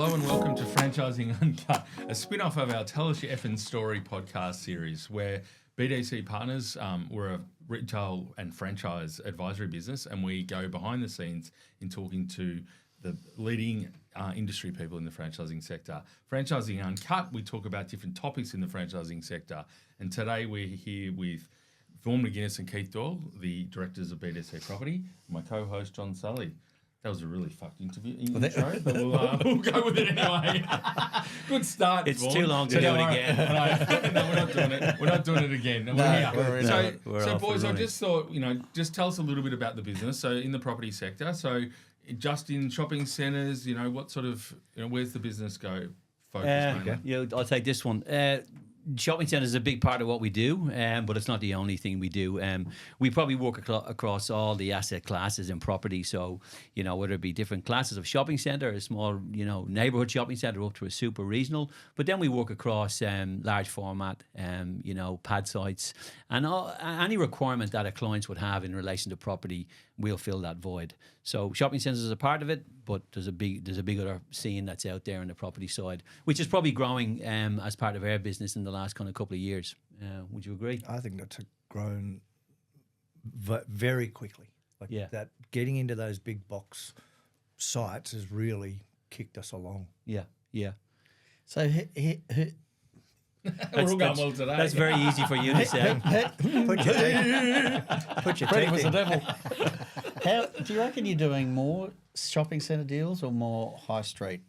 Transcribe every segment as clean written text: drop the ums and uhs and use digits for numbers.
Hello and welcome to Franchising Uncut, a spin-off of our Tell Us Your Effing Story podcast series where BDC Partners, we're a retail and franchise advisory business, and we go behind the scenes in talking to the leading industry people in the franchising sector. Franchising Uncut, we talk about different topics in the franchising sector, and today we're here with Vaughn, McGuinness and Keith Doyle, the directors of BDC Property, and my co-host John Sully. That was a really fucked intro, but we'll go with it anyway. Good start, It's Vaughn. too long to do it again. No, we're not doing it. We're not doing it again. We're here. So boys, I just thought, just tell us a little bit about the business. So in the property sector, so just in shopping centres, what sort of, where's the business go? Focus Yeah, I'll take this one. Shopping centres is a big part of what we do, but it's not the only thing we do. We probably work across all the asset classes in property. So, whether it be different classes of shopping centre, a small, neighbourhood shopping centre up to a super regional. But then we work across large format, pad sites, and any requirement that a client would have in relation to property, we'll fill that void. So shopping centres is a part of it, but there's a big other scene that's out there on the property side, which is probably growing as part of our business in the last kind of couple of years. Would you agree? I think that's grown very quickly. That getting into those big box sites has really kicked us along. Yeah. So We're all going well today. That's very easy for you to say. Put your Freddie teeth was in. the devil. How do you reckon you're doing more shopping centre deals or more high street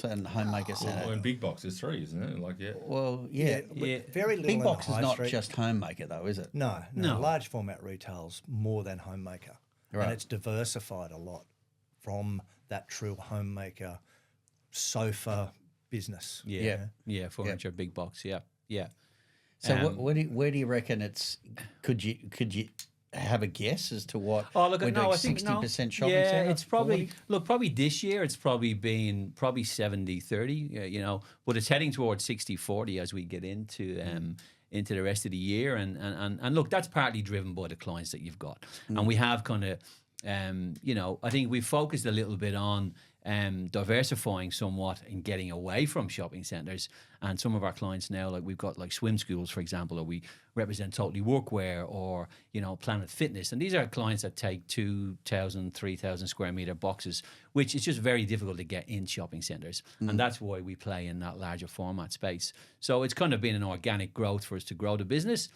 and homemaker centre? Well, in big box, there's three, isn't it? Well, yeah. But very little Big in box the is high not street. just homemaker though, is it? No. No. Large format retail's more than homemaker. Right. And it's diversified a lot from that true homemaker sofa business. Yeah, furniture, big box. Yeah. So where do you reckon it's? Could you have a guess as to what? Oh, look, we're no, doing I think 60% shopping yeah, centre. it's probably 40? probably this year it's probably been 70-30, but it's heading towards 60-40 as we get into the rest of the year, and look, that's partly driven by the clients that you've got, and we have kind of. I think we've focused a little bit on diversifying somewhat and getting away from shopping centres. And some of our clients now, like we've got like swim schools, for example, or we represent Totally Workwear or, Planet Fitness. And these are clients that take 2,000, 3,000 square metre boxes, which is just very difficult to get in shopping centres. And that's why we play in that larger format space. So it's kind of been an organic growth for us to grow the business.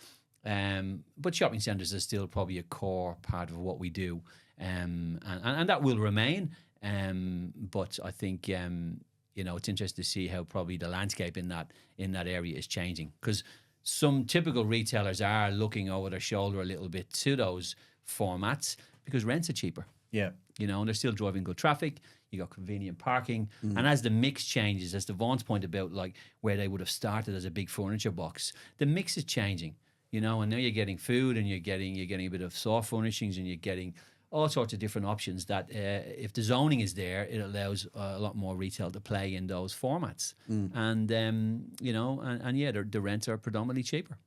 But shopping centres is still probably a core part of what we do. And that will remain. But I think it's interesting to see how probably the landscape in that area is changing, because some typical retailers are looking over their shoulder a little bit to those formats because rents are cheaper. Yeah. And they're still driving good traffic. You got convenient parking, and as the mix changes, as the Vaughn's point about, like where they would have started as a big furniture box, the mix is changing. And now you're getting food, and you're getting a bit of soft furnishings, and you're getting all sorts of different options that if the zoning is there, it allows a lot more retail to play in those formats. And, the rents are predominantly cheaper.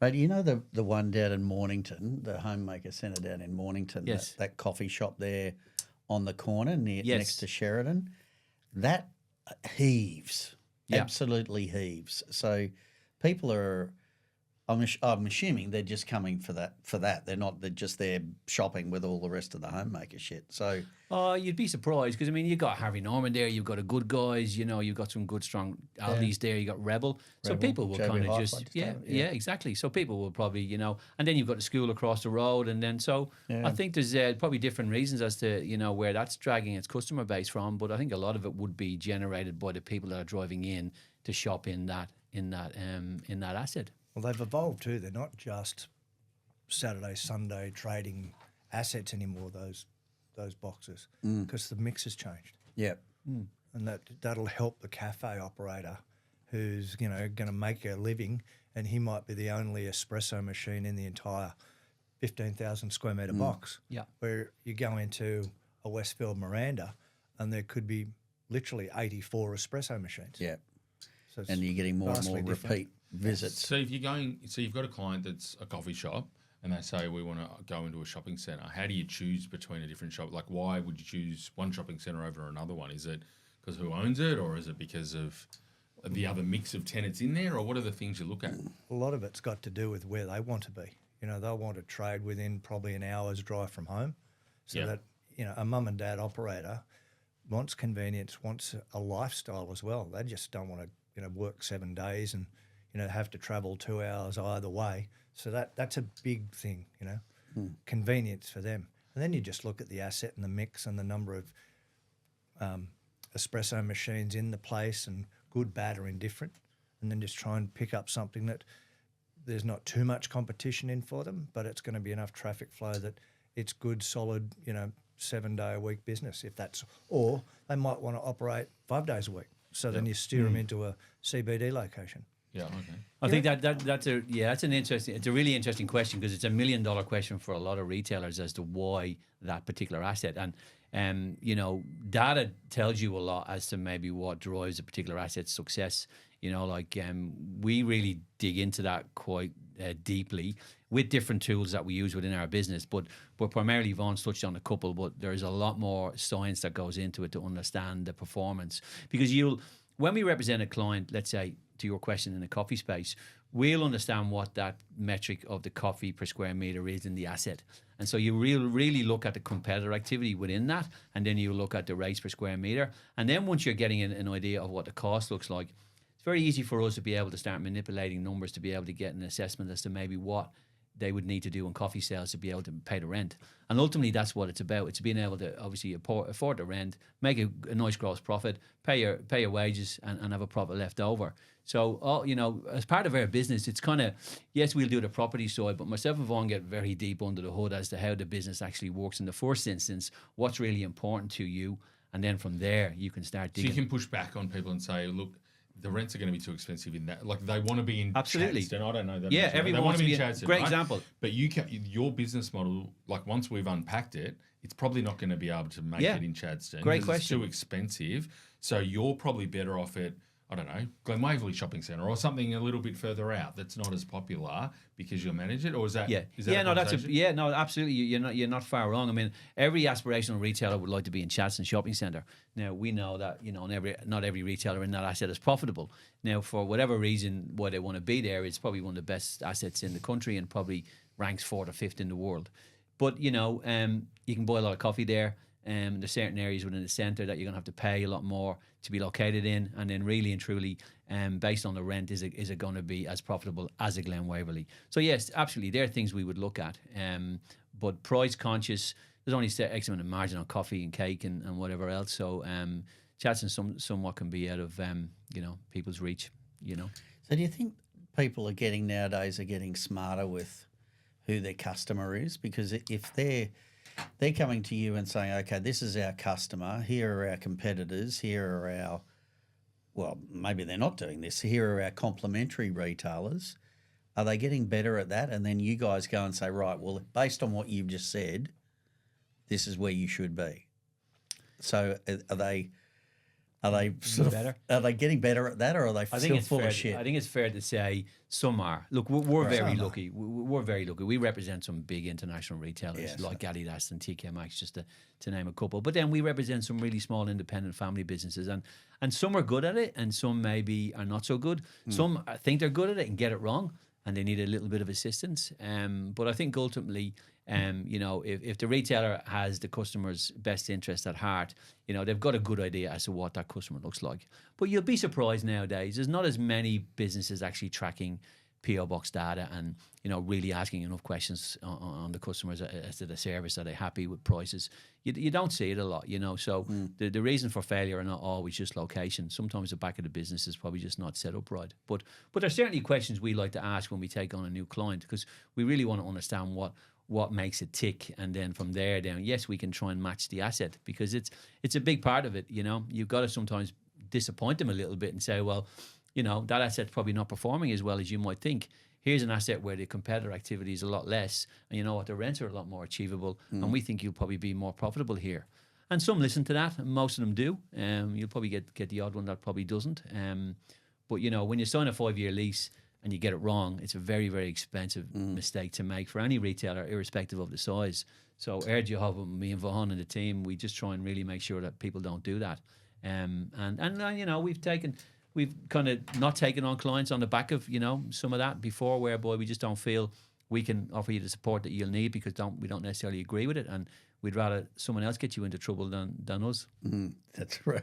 But the one down in Mornington, the homemaker centre down in Mornington, Yes. that coffee shop there on the corner Yes. next to Sheridan, that heaves, Yeah. absolutely heaves. So people are... I'm assuming they're just coming for that. They're just there shopping with all the rest of the homemaker shit. So You'd be surprised because, you've got Harvey Norman there, you've got a Good Guys, you've got some good, strong Aldi's there, you've got Rebel. So Rebel, people will JB kind of Hi-Fi just, to start, yeah, exactly. So people will probably, and then you've got the school across the road. And then, I think there's probably different reasons as to, where that's dragging its customer base from. But I think a lot of it would be generated by the people that are driving in to shop in that asset. Well, they've evolved too. They're not just Saturday, Sunday trading assets anymore, those boxes, because the mix has changed. yeah, And that'll help the cafe operator who's, going to make a living, and he might be the only espresso machine in the entire 15,000 square metre box. Yeah. Where you go into a Westfield Miranda and there could be literally 84 espresso machines. yeah. So it's And you're getting more and vastly more different. repeat visits. So if you've got a client that's a coffee shop and they say we want to go into a shopping centre, how do you choose between a different shop? Like, why would you choose one shopping centre over another one? Is it because who owns it, or is it because of the other mix of tenants in there, or what are the things you look at? A lot of it's got to do with where they want to be. You know, they'll want to trade within probably an hour's drive from home, so that, you know, a mum and dad operator wants convenience, wants a lifestyle as well. They just don't want to, you know, work 7 days and, you know, have to travel 2 hours either way. So that's a big thing, you know, convenience for them. And then you just look at the asset and the mix and the number of espresso machines in the place, and good, bad, or indifferent, and then just try and pick up something that there's not too much competition in for them, but it's going to be enough traffic flow that it's good, solid, you know, 7-day-a-week business, if that's, or they might want to operate 5 days a week. So then you steer them into a CBD location. Yeah, okay. I think that's a really interesting question, because it's $1 million question for a lot of retailers as to why that particular asset. And you know, data tells you a lot as to maybe what drives a particular asset's success. You know, like we really dig into that quite deeply with different tools that we use within our business. But primarily, Vaughn's touched on a couple, but there's a lot more science that goes into it to understand the performance. Because when we represent a client, let's say, to your question, in the coffee space, we'll understand what that metric of the coffee per square meter is in the asset. And so you really look at the competitor activity within that, and then you look at the rates per square meter. And then once you're getting an idea of what the cost looks like, it's very easy for us to be able to start manipulating numbers to be able to get an assessment as to maybe what they would need to do in coffee sales to be able to pay the rent. And ultimately, that's what it's about. It's being able to obviously afford the rent, make a nice gross profit, pay your wages, and have a profit left over. So, you know, as part of our business, it's kind of, yes, we'll do the property side, but myself and Vaughn get very deep under the hood as to how the business actually works in the first instance, what's really important to you, and then from there, you can start digging. So you can push back on people and say, look, the rents are going to be too expensive in that. Like, they want to be in Chadstone. I don't know that. Yeah, everyone wants to be in Chadstone. Great example. But your business model, like, once we've unpacked it, it's probably not going to be able to make it in Chadstone. Great question. It's too expensive. So you're probably better off at, I don't know, Glen Waverley Shopping Centre or something a little bit further out that's not as popular because you'll manage it, or is that absolutely. You're not far wrong. I mean, every aspirational retailer would like to be in Chadstone Shopping Centre. Now we know that, you know, not every retailer in that asset is profitable. Now, for whatever reason why they want to be there, it's probably one of the best assets in the country and probably ranks 4th or 5th in the world. But you know, you can buy a lot of coffee there. There's certain areas within the centre that you're going to have to pay a lot more to be located in, and then really and truly, based on the rent, is it going to be as profitable as a Glen Waverley? So yes, absolutely, there are things we would look at, but price conscious. There's only X amount of margin on coffee and cake and whatever else. So Chadstone somewhat can be out of you know, people's reach. You know. So do you think people nowadays are getting smarter with who their customer is? Because if they're coming to you and saying, okay, this is our customer, here are our competitors, here are our, well, maybe they're not doing this, here are our complementary retailers. Are they getting better at that? And then you guys go and say, right, well, based on what you've just said, this is where you should be. So are they getting better at that, or are they still full of shit? I think it's fair to say some are. Look, we're very lucky. We're very lucky. We represent some big international retailers like Adidas and TK Maxx, just to name a couple. But then we represent some really small independent family businesses, and some are good at it, and some maybe are not so good. Some think they're good at it and get it wrong, and they need a little bit of assistance. But I think ultimately, you know, if the retailer has the customer's best interest at heart, you know, they've got a good idea as to what that customer looks like. But you'll be surprised nowadays, there's not as many businesses actually tracking PO box data and, you know, really asking enough questions on the customers as to the service. Are they happy with prices? You don't see it a lot, you know. So the reason for failure are not always just location. Sometimes the back of the business is probably just not set up right. But there's certainly questions we like to ask when we take on a new client, because we really want to understand what makes it tick, and then from there down, yes, we can try and match the asset, because it's a big part of it. You know, you've got to sometimes disappoint them a little bit and say, well, you know, that asset's probably not performing as well as you might think. Here's an asset where the competitor activity is a lot less, and you know what, the rents are a lot more achievable, and we think you'll probably be more profitable here. And some listen to that, and most of them do. You'll probably get the odd one that probably doesn't. But you know, when you sign a 5-year lease and you get it wrong, it's a very, very expensive mistake to make for any retailer, irrespective of the size. So our job with me and Vaughn and the team, we just try and really make sure that people don't do that. We've kind of not taken on clients on the back of some of that before, whereby we just don't feel we can offer you the support that you'll need because we don't necessarily agree with it, and we'd rather someone else get you into trouble than us. That's right.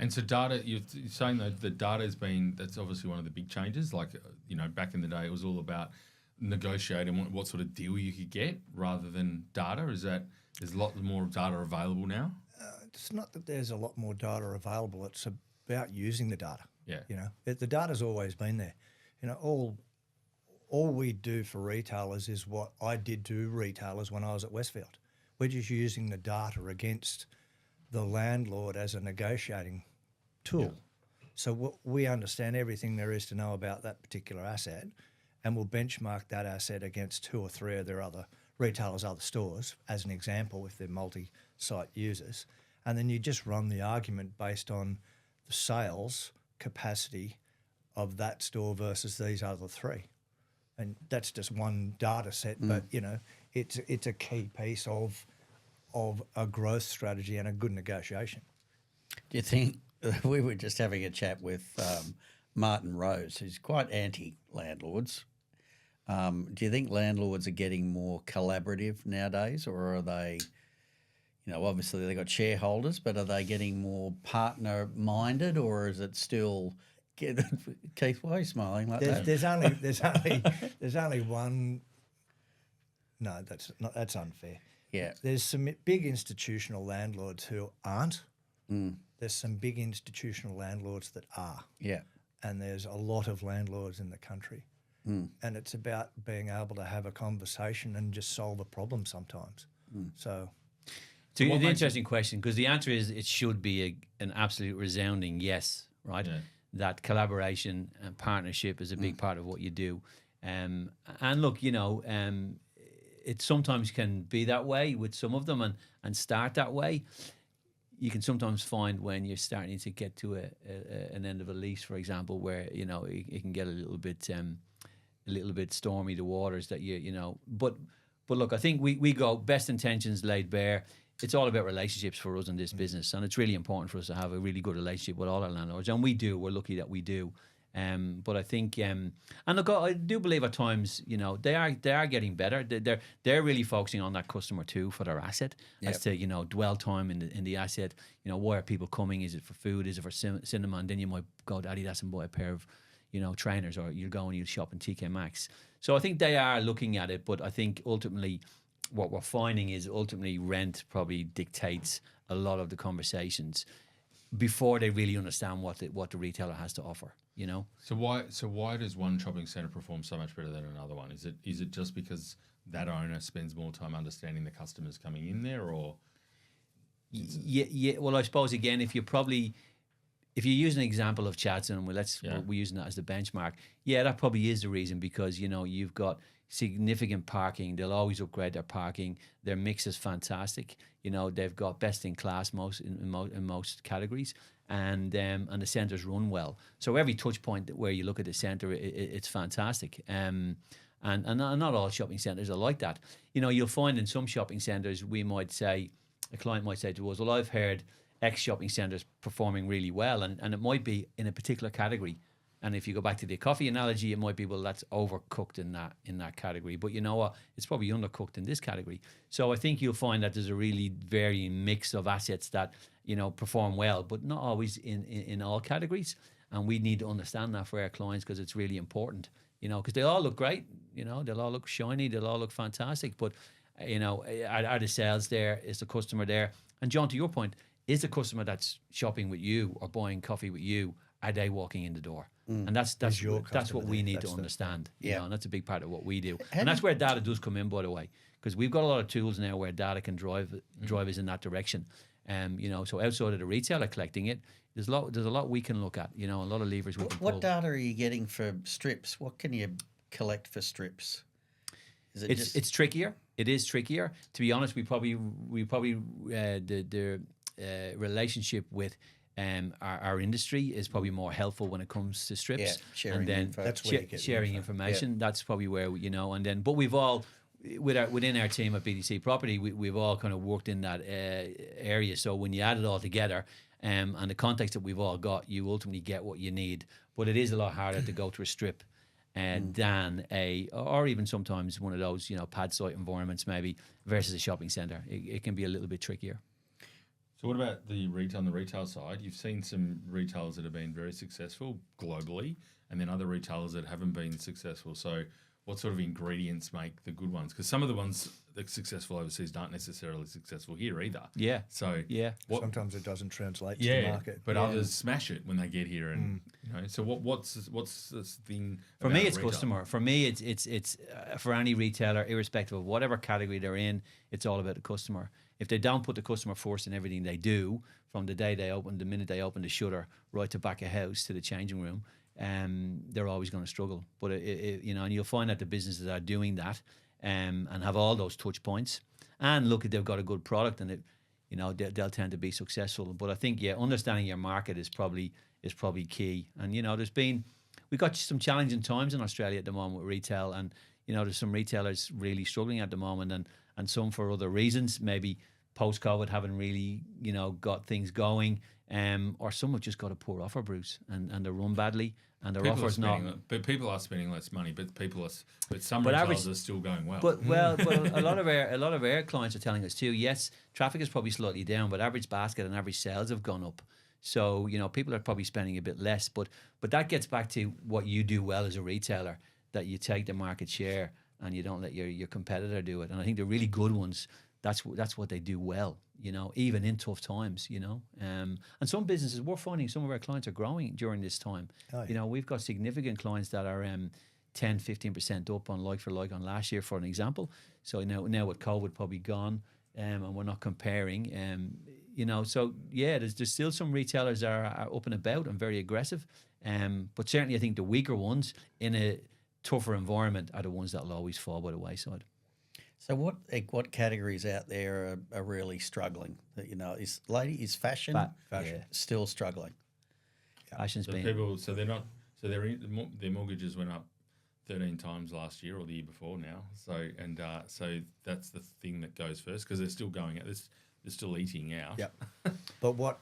And so data, you're saying that the data that's obviously one of the big changes. Like, back in the day, it was all about negotiating what sort of deal you could get rather than data. There's a lot more data available now? It's not that there's a lot more data available. It's about using the data. Yeah. The data's always been there. All we do for retailers is what I did to retailers when I was at Westfield. We're just using the data against the landlord as a negotiating tool. Yeah. So we understand everything there is to know about that particular asset, and we'll benchmark that asset against 2 or 3 of their other retailers' other stores, as an example, if they're multi-site users. And then you just run the argument based on the sales capacity of that store versus these other 3. And that's just one data set, but it's a key piece of a growth strategy and a good negotiation. Do you think we were just having a chat with Martin Rose, who's quite anti-landlords? Do you think landlords are getting more collaborative nowadays, or are they, obviously they've got shareholders, but are they getting more partner-minded, or is it still... Keith, why are you smiling like that? There's only one. No, that's unfair. Yeah, there's some big institutional landlords who aren't. There's some big institutional landlords that are. Yeah, and there's a lot of landlords in the country, and it's about being able to have a conversation and just solve a problem sometimes. So it's an interesting question, because the answer is it should be an absolute resounding yes, right? Yeah. That collaboration and partnership is a big part of what you do. And look, it sometimes can be that way with some of them and start that way. You can sometimes find when you're starting to get to an end of a lease, for example, where, it can get a little bit stormy, the waters that but look, I think we go best intentions laid bare. It's all about relationships for us in this business, and it's really important for us to have a really good relationship with all our landlords, and we do. We're lucky that we do. But I think, and look, I do believe at times, they are getting better. They're really focusing on that customer too for their asset, as to dwell time in the asset. Why are people coming? Is it for food? Is it for cinema? And then you might go to Adidas and buy a pair of trainers, or you go and you shop in TK Maxx. So I think they are looking at it, but I think ultimately, what we're finding is rent probably dictates a lot of the conversations before they really understand what the retailer has to offer. So why does one shopping centre perform so much better than another one? Is it just because that owner spends more time understanding the customers coming in there, or? Yeah. Well, I suppose again, if you use an example of Chadstone, we're using that as the benchmark. Yeah, that probably is the reason, because you've got significant parking. They'll always upgrade their parking. Their mix is fantastic. They've got best in class in most categories, and the centres run well. So every touch point where you look at the centre, it's fantastic. And not all shopping centres are like that. You'll find in some shopping centres, a client might say to us, well, I've heard X shopping centres performing really well, and it might be in a particular category. And if you go back to the coffee analogy, it might be, well, that's overcooked in that category. But you know what? It's probably undercooked in this category. So I think you'll find that there's a really varying mix of assets that, perform well, but not always in all categories. And we need to understand that for our clients, because it's really important, because they all look great. They'll all look shiny. They'll all look fantastic. But, are the sales there? Is the customer there? And John, to your point, is the customer that's shopping with you or buying coffee with you, are they walking in the door? And that's what we need to understand. And that's a big part of what we do. And that's where data does come in, by the way, because we've got a lot of tools now where data can drive us in that direction. So outside of the retailer collecting it, there's a lot we can look at. A lot of levers we can pull. What data are you getting for strips? What can you collect for strips? It's trickier. It is trickier. To be honest, we probably the relationship with our industry is probably more helpful when it comes to strips. Yeah, sharing info. That's where you get sharing information. Yeah. That's probably where and then. But we've all within our team at BDC Property, we've all kind of worked in that area. So when you add it all together, and the context that we've all got, you ultimately get what you need. But it is a lot harder to go to a strip than or even sometimes one of those, pad site environments maybe versus a shopping centre. It can be a little bit trickier. So what about on the retail side? You've seen some retailers that have been very successful globally, and then other retailers that haven't been successful. So what sort of ingredients make the good ones? Because some of the ones that are successful overseas aren't necessarily successful here either. Yeah. So sometimes it doesn't translate to the market. But others smash it when they get here, and so what's this thing? For me, about it's retail? customer. For me, it's for any retailer, irrespective of whatever category they're in, it's all about the customer. If they don't put the customer first in everything they do, from the day they open, the minute they open the shutter, right to back of house to the changing room, they're always going to struggle. But and you'll find that the businesses are doing that, and have all those touch points, and look, they've got a good product, and they'll tend to be successful. But I think understanding your market is probably key. And we've got some challenging times in Australia at the moment with retail, and there's some retailers really struggling at the moment, and some for other reasons, maybe post-COVID haven't really got things going. Or some have just got a poor offer, Bruce, and they run badly, and their offer's not. But people are spending less money. But some retailers are still going well. But a lot of our clients are telling us too. Yes, traffic is probably slightly down, but average basket and average sales have gone up. So people are probably spending a bit less. But that gets back to what you do well as a retailer, that you take the market share and you don't let your competitor do it. And I think the really good ones, that's what they do well, even in tough times, and some businesses, we're finding some of our clients are growing during this time. Oh, yeah. We've got significant clients that are 10-15% up on like for like on last year, for an example. So now with COVID probably gone, and we're not comparing, so there's still some retailers are up and about and very aggressive, but certainly I think the weaker ones in a tougher environment are the ones that will always fall by the wayside. So what categories out there are really struggling? That is fashion still struggling? Fashion's been people. So they're not. So their mortgages went up 13 times last year or the year before now. So so that's the thing that goes first, because they're still going out. They're still eating out. Yeah. But what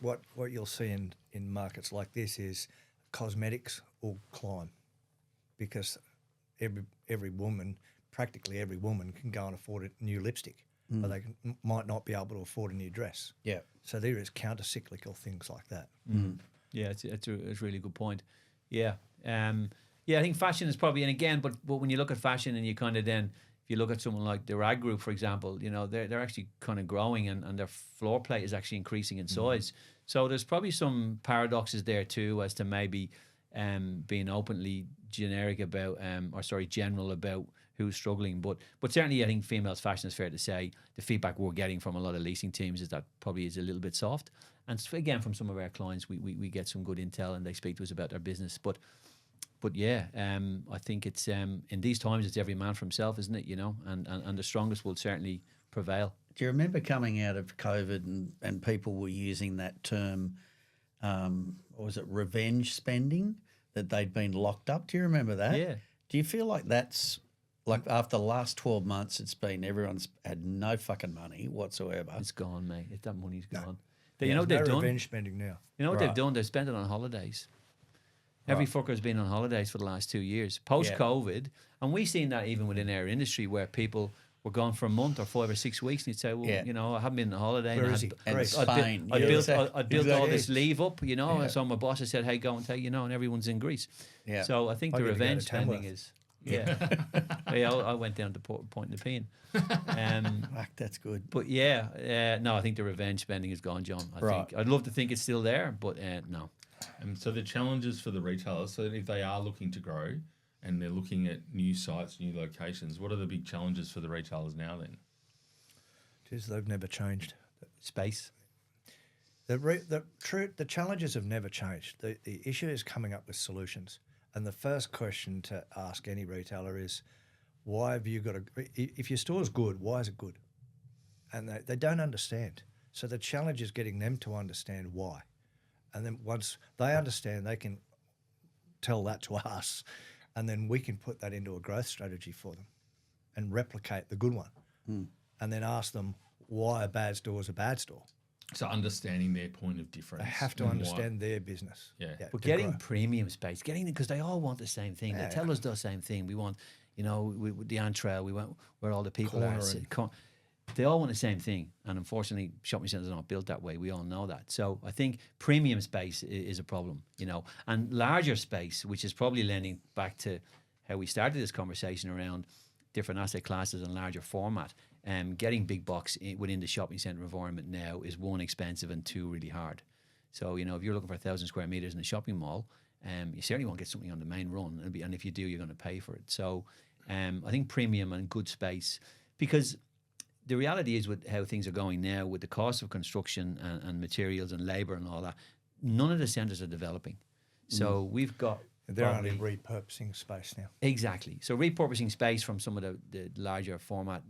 you'll see in markets like this is cosmetics will climb, because practically every woman can go and afford a new lipstick, but they might not be able to afford a new dress. Yeah. So there is counter-cyclical things like that. Yeah, it's a really good point. Yeah. I think fashion is probably, and again, but when you look at fashion and you kind of then, if you look at someone like the Rag Group, for example, they're actually kind of growing, and their floor plate is actually increasing in size. So there's probably some paradoxes there too, as to maybe being openly generic about, general about who's struggling. But certainly I think females fashion, is fair to say, the feedback we're getting from a lot of leasing teams is that probably is a little bit soft. And again, from some of our clients, we get some good intel, and they speak to us about their business. But I think it's in these times it's every man for himself, isn't it? And the strongest will certainly prevail. Do you remember coming out of COVID and people were using that term, what was it, revenge spending, that they'd been locked up? Do you remember that? Yeah. Do you feel like that's, like, after the last 12 months, it's been everyone's had no fucking money whatsoever? It's gone, mate. That money's gone. No. You know what they've done? Revenge spending now. You know what they've done? They've spent it on holidays. Every fucker's been on holidays for the last 2 years. Post-COVID, and we've seen that even within our industry, where people were gone for a month or 5 or 6 weeks, and you'd say, well, I haven't been on holiday. Where is he? Spain. I built all this leave up, so my boss, I said, hey, go and take, and everyone's in Greece. Yeah. So I think the revenge spending is... I went down to Point Nepean. That's good. But I think the revenge spending is gone, John. I think I'd love to think it's still there, but no. So the challenges for the retailers, so if they are looking to grow and they're looking at new sites, new locations, what are the big challenges for the retailers now then? They've never changed. Space. The challenges have never changed. The issue is coming up with solutions. And the first question to ask any retailer is, why have you got if your store's good, why is it good? And they don't understand. So the challenge is getting them to understand why. And then once they understand, they can tell that to us, and then we can put that into a growth strategy for them and replicate the good one. And then ask them why a bad store is a bad store. So understanding their point of difference. They have to and understand their business. Yeah. But to getting grow. premium space, getting because they all want the same thing. They tell us the same thing. We want, with the Antrail, we want where all the people Cornering. They all want the same thing. And unfortunately, shopping centres are not built that way. We all know that. So I think premium space is a problem, and larger space, which is probably lending back to how we started this conversation around different asset classes and larger format. Getting big box within the shopping centre environment now is one, expensive, and two, really hard. So, if you're looking for 1,000 square metres in a shopping mall, you certainly won't get something on the main run. And if you do, you're going to pay for it. So I think premium and good space, because the reality is with how things are going now, with the cost of construction and materials and labour and all that, none of the centres are developing. So we've got... They're only repurposing space now. Exactly. So repurposing space from some of the larger format,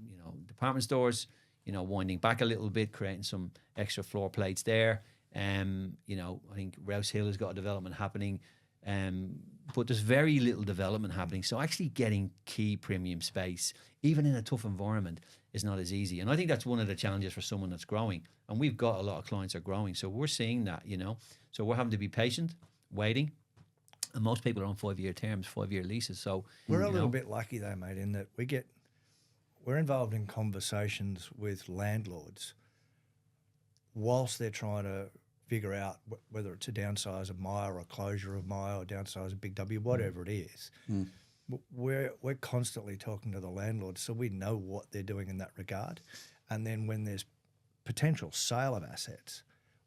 department stores, winding back a little bit, creating some extra floor plates there. I think Rouse Hill has got a development happening, but there's very little development happening. So actually getting key premium space, even in a tough environment, is not as easy. And I think that's one of the challenges for someone that's growing. And we've got a lot of clients that are growing. So we're seeing that, So we're having to be patient, waiting. And most people are on 5-year terms, 5-year leases. So we're a little bit lucky though, mate, in that we're involved in conversations with landlords whilst they're trying to figure out whether it's a downsize of Myer or a closure of Myer or downsize of Big W, whatever it is. We're constantly talking to the landlords, so we know what they're doing in that regard. And then when there's potential sale of assets,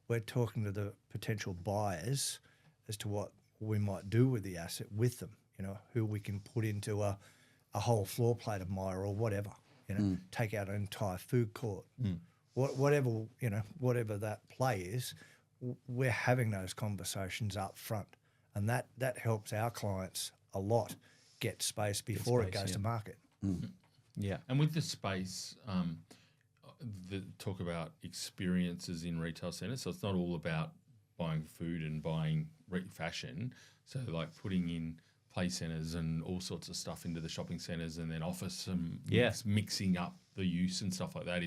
we're talking to the potential buyers as to what we might do with the asset with them, who we can put into a whole floor plate of Myer or whatever, take out an entire food court, whatever that play is, we're having those conversations up front. And that helps our clients a lot get space before it goes to market. Yeah. And with the space, the talk about experiences in retail centres, so it's not all about buying food and buying fashion. So like putting in play centres and all sorts of stuff into the shopping centres, and then office and mixing up the use and stuff like that.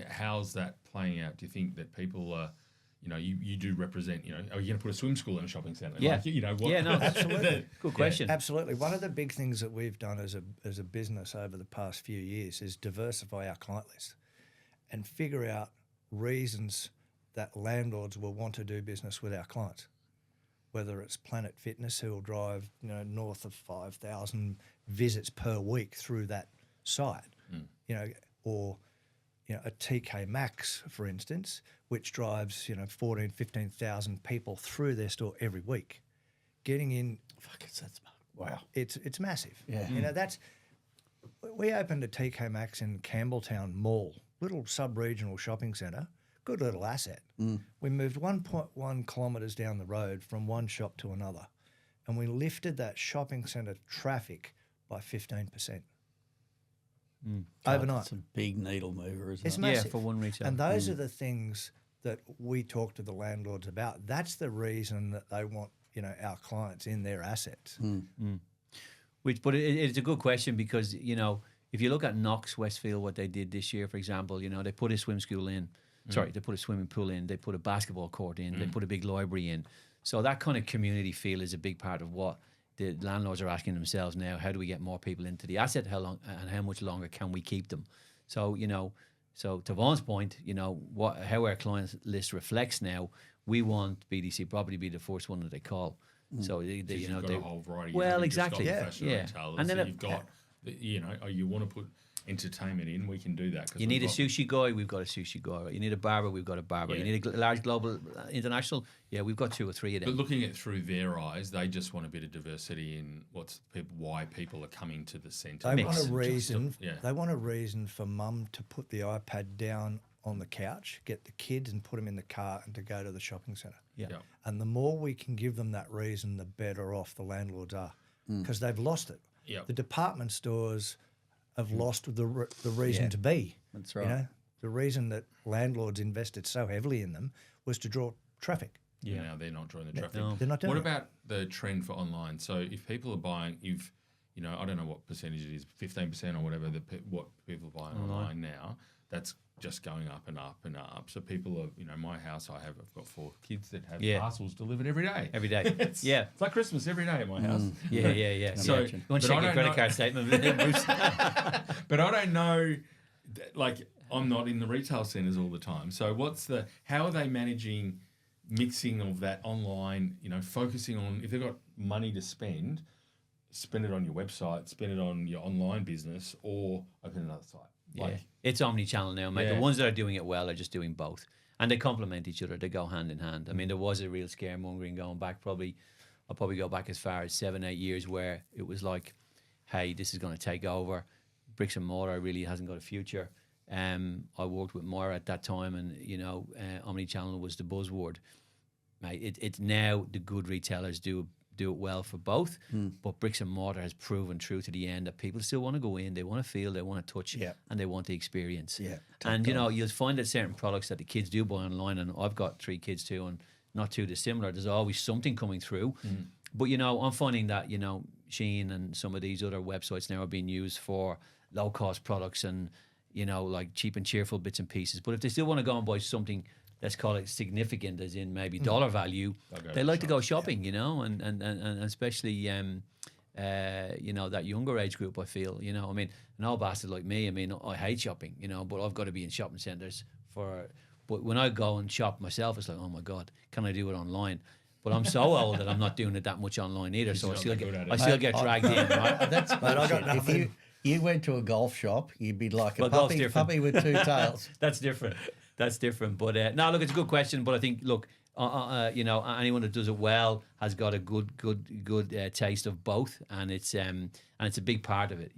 How's that playing out? Do you think that people are, you do represent, are you going to put a swim school in a shopping centre? Yeah. Yeah, no, absolutely. Good question. Absolutely. One of the big things that we've done as a business over the past few years is diversify our client list and figure out reasons that landlords will want to do business with our clients, whether it's Planet Fitness, who will drive north of 5,000 visits per week through that site, or a TK Maxx, for instance, which drives 14,000, 15,000 people through their store every week. Getting in, wow, it's massive. Yeah, we opened a TK Maxx in Campbelltown Mall, little sub-regional shopping centre. Good little asset. We moved 1.1 kilometres down the road from one shop to another, and we lifted that shopping centre traffic by 15%. Overnight. It's a big needle mover, isn't It's it? massive. Yeah, for one retailer. And those are the things that we talk to the landlords about. That's the reason that they want our clients in their assets. But it's a good question because, if you look at Knox, Westfield, what they did this year, for example, they put a swim school in. Sorry, they put a swimming pool in. They put a basketball court in. They put a big library in. So that kind of community feel is a big part of what the landlords are asking themselves now. How do we get more people into the asset? How long and how much longer can we keep them? So, so to Vaughn's point, how our client list reflects now, we want BDC Property to be the first one that they call. So you've got a whole variety. Well, You've just got exactly. the fashion retailers, And then you've got, you want to put entertainment in, we can do that. You need a sushi guy, we've got a sushi guy. You need a barber, we've got a barber. You need a large global international, we've got 2 or 3 of them. But looking at it through their eyes, they just want a bit of diversity in why people are coming to the centre. They want a reason. They want a reason for mum to put the iPad down on the couch, get the kids and put them in the car and to go to the shopping centre. And the more we can give them that reason, the better off the landlords are, because they've lost it. The department stores have lost the reason to be. That's right. The reason that landlords invested so heavily in them was to draw traffic. Now they're not drawing the traffic. They're not doing What it. about the trend for online? So if people are buying, if I don't know what percentage it is, 15% or whatever, what people buy online now. That's just going up and up and up. So people are, my house, I've got 4 kids that have parcels delivered every day. Every day. It's like Christmas every day at my house. Yeah. So, you want to check your credit card statement, Bruce? But I don't know, I'm not in the retail centres all the time. So how are they managing mixing of that online, focusing on, if they've got money to spend it on your website, spend it on your online business, or open another site. It's omnichannel now, mate. Yeah. The ones that are doing it well are just doing both. And they complement each other. They go hand in hand. I mean, there was a real scaremongering going back I'll probably go back as far as 7-8 years where it was like, hey, this is going to take over. Bricks and mortar really hasn't got a future. I worked with Moira at that time, and omnichannel was the buzzword. Mate, it's now the good retailers do it well for both, but bricks and mortar has proven true to the end that people still want to go in, they want to feel, they want to touch, and they want the experience. Yeah, and you'll find that certain products that the kids do buy online, and I've got 3 kids too, and not too dissimilar. There's always something coming through, but I'm finding that Shein and some of these other websites now are being used for low cost products and like cheap and cheerful bits and pieces. But if they still want to go and buy something, let's call it significant, as in maybe dollar value, they like to go shopping, and especially, that younger age group, I feel, I mean, an old bastard like me, I mean, I hate shopping, but I've got to be in shopping centres but when I go and shop myself, it's like, oh my God, can I do it online? But I'm so old that I'm not doing it that much online either, so I still get dragged in, right? That's bullshit. If you went to a golf shop, you'd be like a puppy with 2 tails. That's different. But no, look, it's a good question. But I think, look, anyone that does it well has got a good taste of both, and it's a big part of it,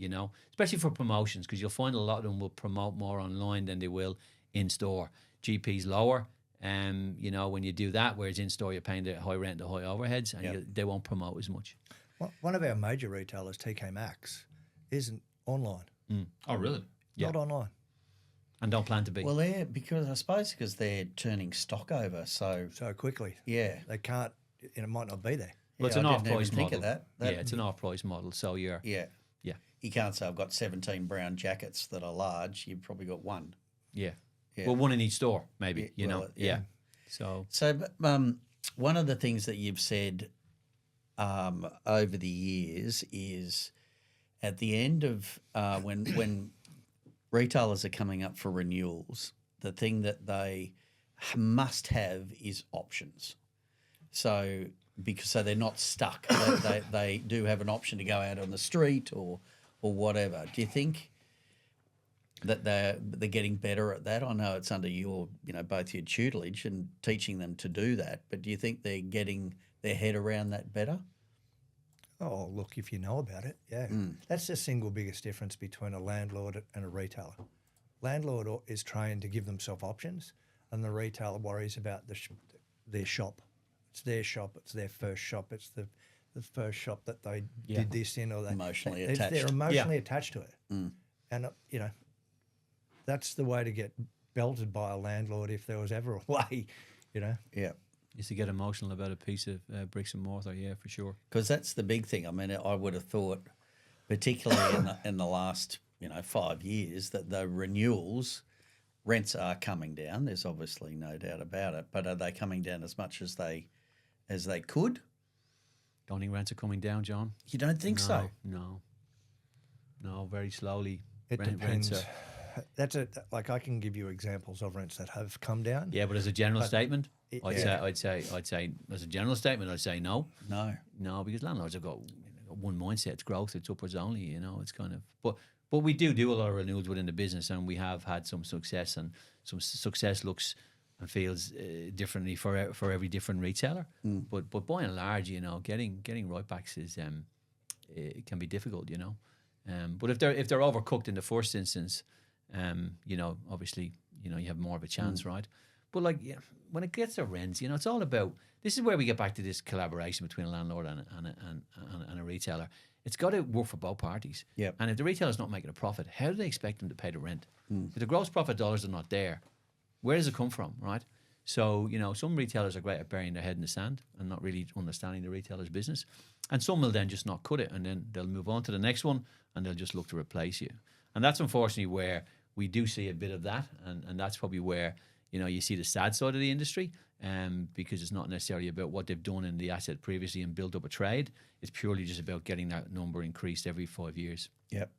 especially for promotions, because you'll find a lot of them will promote more online than they will in store. GP's lower, when you do that, whereas in store you're paying the high rent, the high overheads, and they won't promote as much. One of our major retailers, TK Maxx, isn't online. Oh, really? Not online. And don't plan to be. Well, because they're turning stock over so quickly. Yeah, they can't. It might not be there. Well, it's an off-price model. Think of that. It's an off-price model. So you're You can't say I've got 17 brown jackets that are large. You've probably got one. Yeah. Well, one in each store, maybe. So one of the things that you've said over the years is at the end of when retailers are coming up for renewals, the thing that they must have is options. So they're not stuck. they do have an option to go out on the street or whatever. Do you think that they're getting better at that? I know it's under your both your tutelage and teaching them to do that, but do you think they're getting their head around that better? Oh, look, if you know about it, yeah. That's the single biggest difference between a landlord and a retailer. Landlord is trained to give themselves options, and the retailer worries about their shop. It's their shop. It's their first shop. It's the first shop that they did this in or that. Emotionally attached. They're emotionally attached to it. And, that's the way to get belted by a landlord if there was ever a way, Yeah. Is to get emotional about a piece of bricks and mortar, for sure. Because that's the big thing. I mean, I would have thought, particularly in the last 5 years, that the renewals rents are coming down. There's obviously no doubt about it, but are they coming down as much as they could? Don't think rents are coming down, John. You don't think so? No, very slowly. It depends. I can give you examples of rents that have come down. Yeah, but as a general statement, I'd say as a general statement, I'd say no, because landlords have got one mindset: it's growth, it's upwards only. It's kind of. But we do a lot of renewals within the business, and we have had some success, and some success looks and feels differently for every different retailer. But by and large, getting right backs is it can be difficult. But if they're overcooked in the first instance. Obviously, you have more of a chance, right? But when it gets to rents, it's all about. This is where we get back to this collaboration between a landlord and a retailer. It's got to work for both parties. Yep. And if the retailer's not making a profit, how do they expect them to pay the rent? If the gross profit dollars are not there, where does it come from, right? So, some retailers are great at burying their head in the sand and not really understanding the retailer's business. And some will then just not cut it, and then they'll move on to the next one and they'll just look to replace you. And that's unfortunately where we do see a bit of that. And that's probably where, you see the sad side of the industry, because it's not necessarily about what they've done in the asset previously and built up a trade. It's purely just about getting that number increased every 5 years. Yep.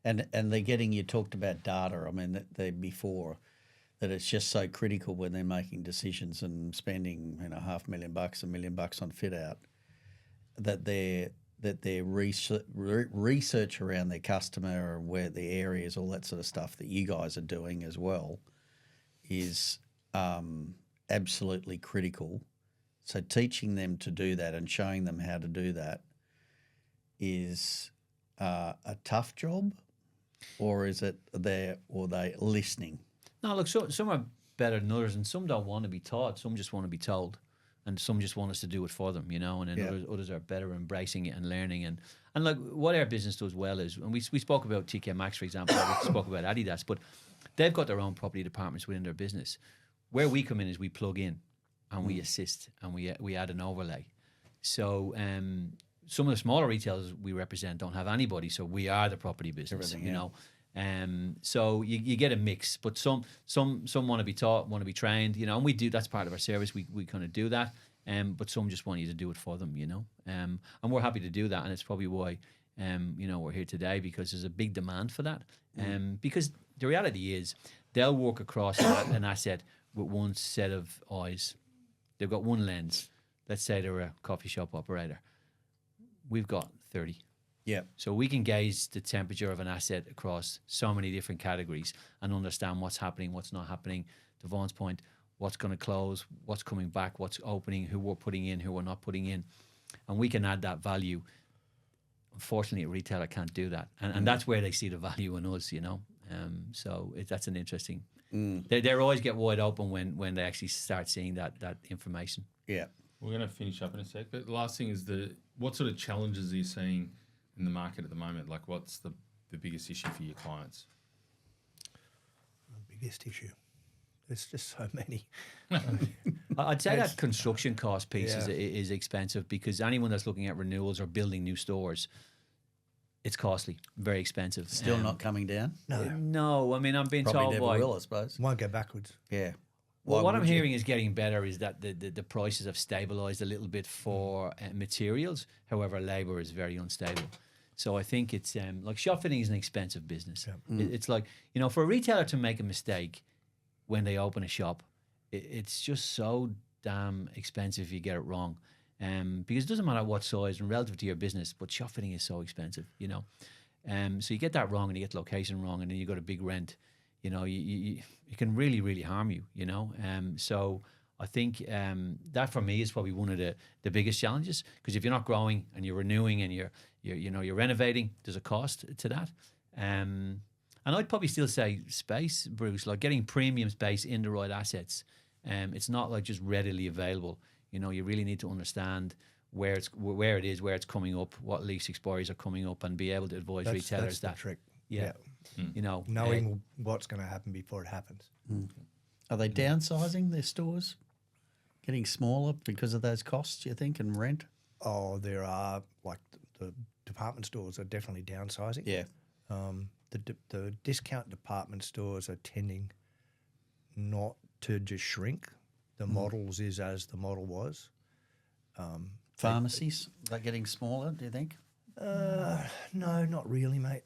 And they're getting, you talked about data. I mean, before that it's just so critical when they're making decisions and spending, $500,000, $1 million on fit out, that their research around their customer or where the areas, all that sort of stuff that you guys are doing as well is absolutely critical. So teaching them to do that and showing them how to do that is a tough job, or is it they listening? No, look, some are better than others, and some don't want to be taught. Some just want to be told, and some just want us to do it for them, and then others are better embracing it and learning. And like what our business does well is, and we spoke about TK Maxx, for example, we spoke about Adidas, but they've got their own property departments within their business. Where we come in is we plug in and we assist and we add an overlay. So some of the smaller retailers we represent don't have anybody, so we are the property business, so you get a mix, but some want to be taught, want to be trained, and we do. That's part of our service. We kind of do that, but some just want you to do it for them, and we're happy to do that, and it's probably why we're here today, because there's a big demand for that. Because the reality is they'll work across an asset with one set of eyes. They've got one lens. Let's say they're a coffee shop operator. We've got 30. Yeah. So we can gauge the temperature of an asset across so many different categories and understand what's happening, what's not happening. To Vaughn's point, what's going to close, what's coming back, what's opening, who we're putting in, who we're not putting in. And we can add that value. Unfortunately, a retailer can't do that. And that's where they see the value in us, So that's an interesting... They always get wide open when they actually start seeing that information. Yeah. We're going to finish up in a sec, but the last thing is what sort of challenges are you seeing in the market at the moment? Like, what's the biggest issue for your clients? The biggest issue? There's just so many. I'd say that construction cost piece is expensive, because anyone that's looking at renewals or building new stores, it's costly, very expensive. Still not coming down? No, I mean, I'm being Probably told never will, I suppose. Won't go backwards. Yeah. Well, what I'm hearing is getting better is that the prices have stabilised a little bit for materials. However, labour is very unstable. So I think it's like shop fitting is an expensive business. Yeah. It's like, for a retailer to make a mistake when they open a shop, it's just so damn expensive if you get it wrong. Because it doesn't matter what size and relative to your business, but shop fitting is so expensive, So you get that wrong and you get the location wrong, and then you got a big rent. It can really, really harm you, So I think that for me is probably one of the biggest challenges, because if you're not growing and you're renewing and you're renovating, there's a cost to that. And I'd probably still say space, Bruce, like getting premium space in the right assets. It's not like just readily available. You really need to understand where it is, where it's coming up, what lease expiries are coming up, and be able to advise retailers that's the trick. Yeah. Knowing what's going to happen before it happens. Are they downsizing their stores? Getting smaller because of those costs, you think, and rent? Oh, there are, like the department stores are definitely downsizing. Yeah. The discount department stores are tending not to just shrink. The models is as the model was. Pharmacies, are they getting smaller, do you think? No, not really, mate.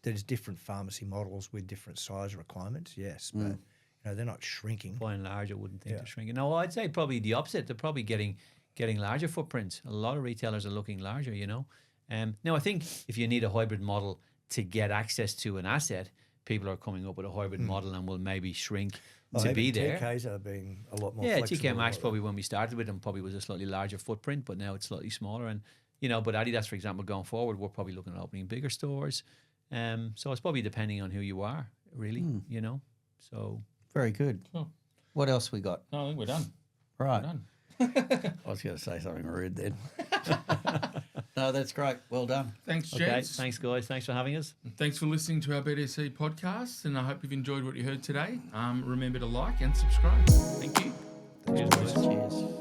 There's different pharmacy models with different size requirements, yes, but they're not shrinking. By and large, I wouldn't think they're shrinking. No, I'd say probably the opposite. They're probably getting larger footprints. A lot of retailers are looking larger, Now, I think if you need a hybrid model to get access to an asset, people are coming up with a hybrid model and will maybe shrink to be there. TKs are being a lot more TK flexible. Maxx probably when we started with them probably was a slightly larger footprint, but now it's slightly smaller. And, but Adidas, for example, going forward, we're probably looking at opening bigger stores. So it's probably depending on who you are, really, So very good. Cool. What else we got? No, I think we're done. Right. We're done. I was going to say something rude then. No, that's great. Well done. Thanks, Okay, gents. thanks, guys. Thanks for having us. Thanks for listening to our BDC podcast, and I hope you've enjoyed what you heard today. Remember to like and subscribe. Thank you. Cheers, boys. Cheers.